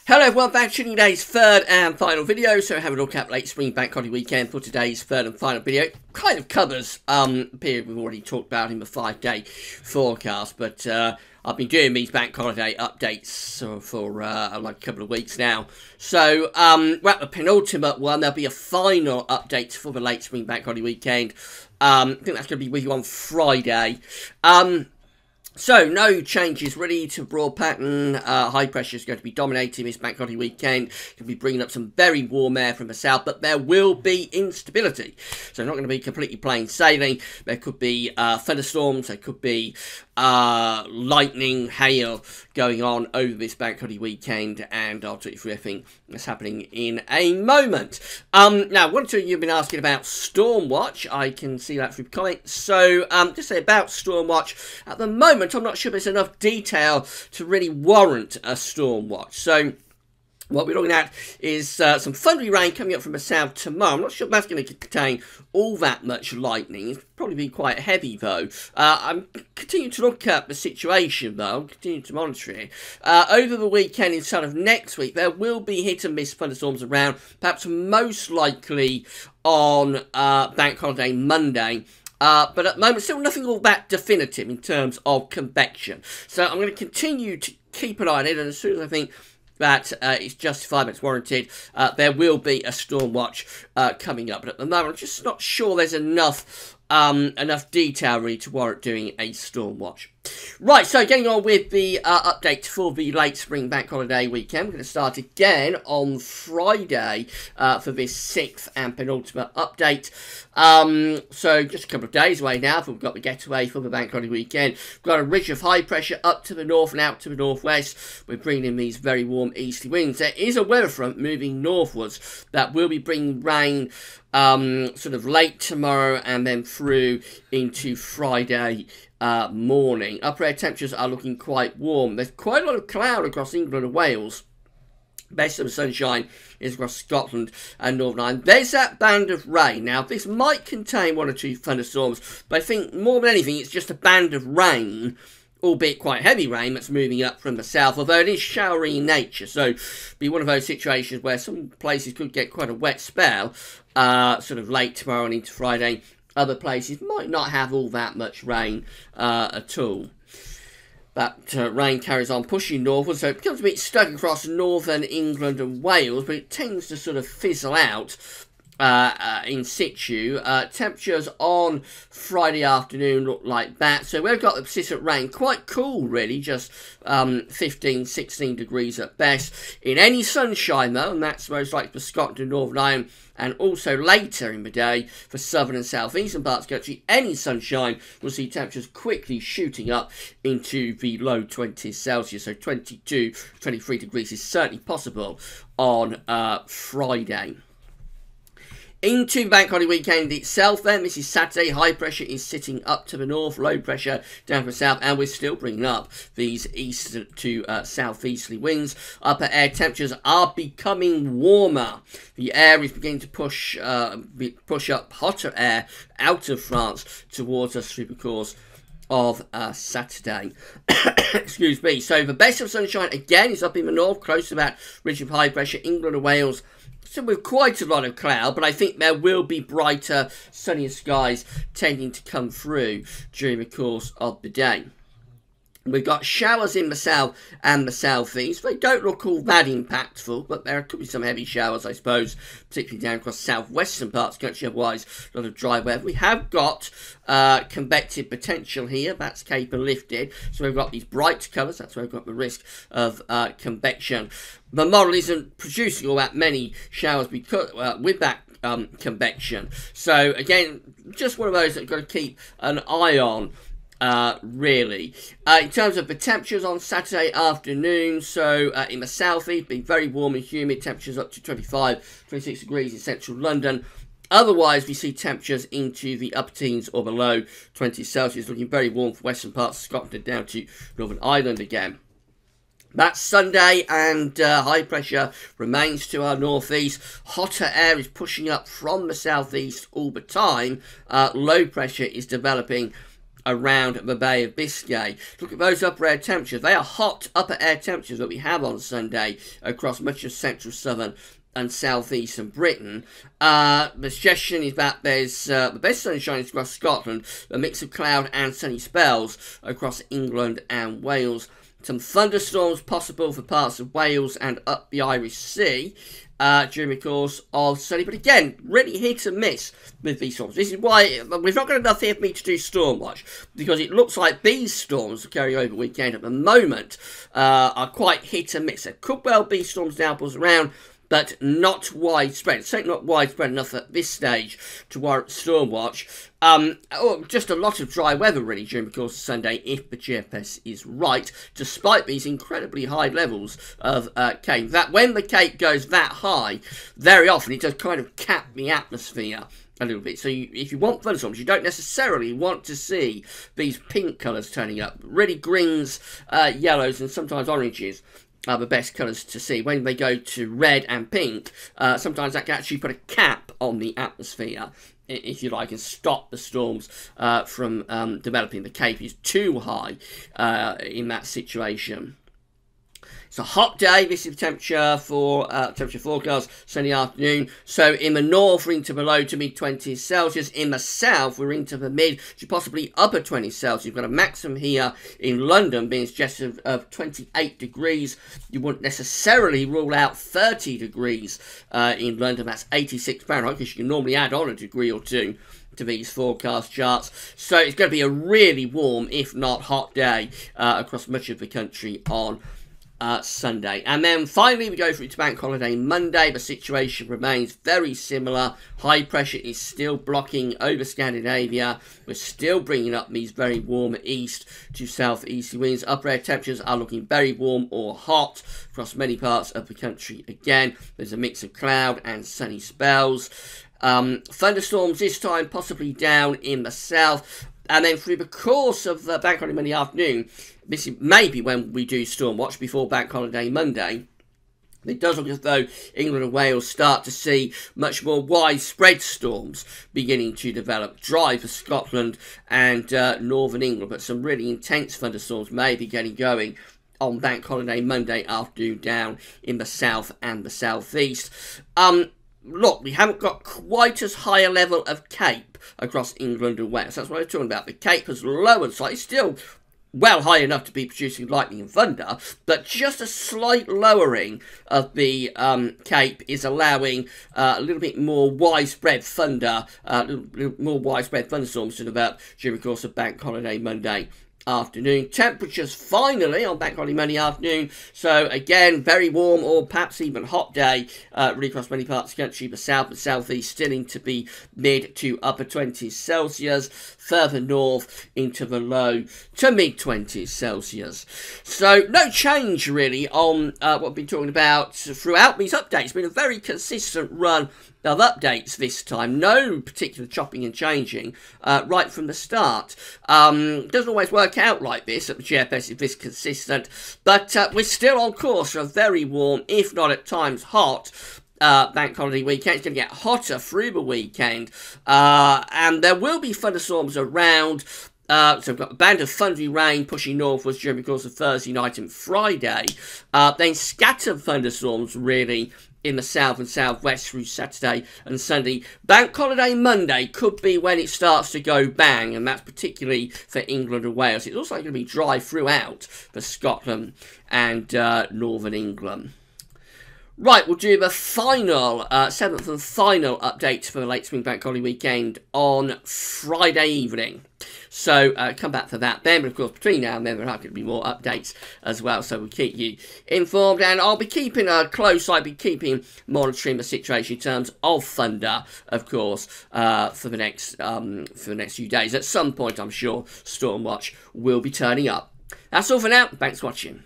Hello everyone, back to today's third and final video. So have a look at late spring bank holiday weekend for today's third and final video. It kind of covers the period we've already talked about in the 5-day forecast, but I've been doing these bank holiday updates for like a couple of weeks now. So we're at the penultimate one. There'll be a final update for the late spring bank holiday weekend. I think that's going to be with you on Friday. So, no changes really to broad pattern. High pressure is going to be dominating this bank holiday weekend. Going to be bringing up some very warm air from the south, but there will be instability. So, not going to be completely plain sailing. There could be thunderstorms. There could be lightning, hail going on over this bank holiday weekend, and I'll tell you through everything that's happening in a moment. Now, one or two of you have been asking about Stormwatch. I can see that through comments. So, just say about Stormwatch. At the moment, I'm not sure there's enough detail to really warrant a Stormwatch. So, what we're looking at is some thundery rain coming up from the south tomorrow. I'm not sure if that's going to contain all that much lightning. It's probably be quite heavy, though. I'm continuing to look at the situation, though. I'm continuing to monitor it. Over the weekend, instead of next week, there will be hit-and-miss thunderstorms around, perhaps most likely on Bank Holiday Monday. But at the moment, still nothing all that definitive in terms of convection. So I'm going to continue to keep an eye on it, and as soon as I think that it's justified, it's warranted, there will be a Stormwatch coming up. But at the moment, I'm just not sure there's enough detail really to warrant doing a Stormwatch. Right, so getting on with the update for the late spring bank holiday weekend. We're going to start again on Friday for this 6th and penultimate update. So just a couple of days away now, we've got the getaway for the bank holiday weekend. We've got a ridge of high pressure up to the north and out to the northwest. We're bringing in these very warm easterly winds. There is a weather front moving northwards that will be bringing rain sort of late tomorrow and then through into Friday morning. Upper air temperatures are looking quite warm. There's quite a lot of cloud across England and Wales. Best of the sunshine is across Scotland and Northern Ireland. There's that band of rain. Now, this might contain one or two thunderstorms, but I think more than anything, it's just a band of rain, albeit quite heavy rain, that's moving up from the south, although it is showery in nature. So, be one of those situations where some places could get quite a wet spell, sort of late tomorrow and into Friday. Other places might not have all that much rain at all. That rain carries on pushing northward, so it becomes a bit stuck across northern England and Wales, but it tends to sort of fizzle out in situ. Temperatures on Friday afternoon look like that. So we've got the persistent rain, quite cool really, just 15, 16 degrees at best. In any sunshine though, and that's most likely for Scotland and Northern Ireland, and also later in the day for southern and southeastern parts of the country, any sunshine will see temperatures quickly shooting up into the low 20s Celsius. So 22, 23 degrees is certainly possible on Friday. Into the bank holiday weekend itself then, this is Saturday. High pressure is sitting up to the north, low pressure down to the south, and we're still bringing up these east to southeasterly winds. Upper air temperatures are becoming warmer. The air is beginning to push up hotter air out of France towards us through the course of Saturday. Excuse me. So the best of sunshine again is up in the north, close to that ridge of high pressure, England and Wales. So with quite a lot of cloud, but I think there will be brighter, sunnier skies tending to come through during the course of the day. We've got showers in the south and the southeast. They don't look all that impactful, but there could be some heavy showers, I suppose, particularly down across southwestern parts of the country. Otherwise, a lot of dry weather. We have got convective potential here. That's Cape and lifted. So we've got these bright colours. That's where we've got the risk of convection. The model isn't producing all that many showers because with that convection. So again, just one of those that you've got to keep an eye on. Really. In terms of the temperatures on Saturday afternoon, so in the southeast, be very warm and humid, temperatures up to 25, 26 degrees in central London. Otherwise, we see temperatures into the upper teens or below 20 Celsius, looking very warm for western parts of Scotland down to Northern Ireland again. That's Sunday, and high pressure remains to our northeast. Hotter air is pushing up from the southeast all the time. Low pressure is developing around the Bay of Biscay. Look at those upper air temperatures. They are hot upper air temperatures that we have on Sunday across much of central, southern and southeastern Britain. The suggestion is that there's the best sunshine is across Scotland, a mix of cloud and sunny spells across England and Wales. Some thunderstorms possible for parts of Wales and up the Irish Sea during the course of Sunday. But again, really hit and miss with these storms. This is why we've not got enough here for me to do storm watch, because it looks like these storms carrying over weekend at the moment are quite hit and miss. There could well be storms downpours around, but not widespread. It's certainly not widespread enough at this stage to warrant storm watch. Just a lot of dry weather really during the course of Sunday, if the GFS is right, despite these incredibly high levels of Cape. That when the Cape goes that high, very often it does kind of cap the atmosphere a little bit. So if you want thunderstorms, you don't necessarily want to see these pink colours turning up. Really greens, yellows and sometimes oranges are the best colours to see. When they go to red and pink, sometimes that can actually put a cap on the atmosphere, if you like, and stop the storms from developing. The Cape is too high in that situation. It's a hot day. This is the temperature for temperature forecast, sunny afternoon. So in the north, we're into the low to mid 20s Celsius. In the south, we're into the mid to possibly upper 20s Celsius. You've got a maximum here in London being suggested of 28 degrees. You wouldn't necessarily rule out 30 degrees in London. That's 86 Fahrenheit, because you can normally add on a degree or two to these forecast charts. So it's going to be a really warm, if not hot day across much of the country on Sunday. And then finally we go through to Bank Holiday Monday. The situation remains very similar. High pressure is still blocking over Scandinavia. We're still bringing up these very warm east to southeasterly winds. Upper air temperatures are looking very warm or hot across many parts of the country. Again, there's a mix of cloud and sunny spells. Thunderstorms this time possibly down in the south. And then through the course of the Bank Holiday Monday afternoon, this is maybe when we do Storm Watch before Bank Holiday Monday, it does look as though England and Wales start to see much more widespread storms beginning to develop. Dry for Scotland and northern England, but some really intense thunderstorms may be getting going on Bank Holiday Monday afternoon down in the south and the southeast. Look, we haven't got quite as high a level of Cape across England and Wales. That's what I'm talking about. The Cape has lowered slightly, still well high enough to be producing lightning and thunder, but just a slight lowering of the Cape is allowing a little bit more widespread thunder, a little more widespread thunderstorms to develop during the course of Bank Holiday Monday afternoon. Temperatures finally on Bank Holiday Monday afternoon, so again very warm or perhaps even hot day really across many parts of the country. The south and southeast still into the mid to upper 20s Celsius, further north into the low to mid 20s Celsius. So no change really on what we've been talking about throughout these updates. It's been a very consistent run of updates this time. No particular chopping and changing right from the start. Doesn't always work out like this, at the GFS is this consistent, but we're still on course for a very warm, if not at times hot, Bank Holiday weekend. It's going to get hotter through the weekend, and there will be thunderstorms around. So we've got a band of thundery rain pushing northwards during the course of Thursday night and Friday. Then scattered thunderstorms really in the south and southwest through Saturday and Sunday. Bank Holiday Monday could be when it starts to go bang, and that's particularly for England and Wales. It's also going to be dry throughout for Scotland and northern England. Right, we'll do the final, 7th and final update for the late spring Bank Holiday weekend on Friday evening. So come back for that then, but of course between now and then there are going to be more updates as well, so we'll keep you informed, and I'll be keeping a close eye, I'll be monitoring the situation in terms of thunder, of course, for the next few days. At some point I'm sure Storm Watch will be turning up. That's all for now, thanks for watching.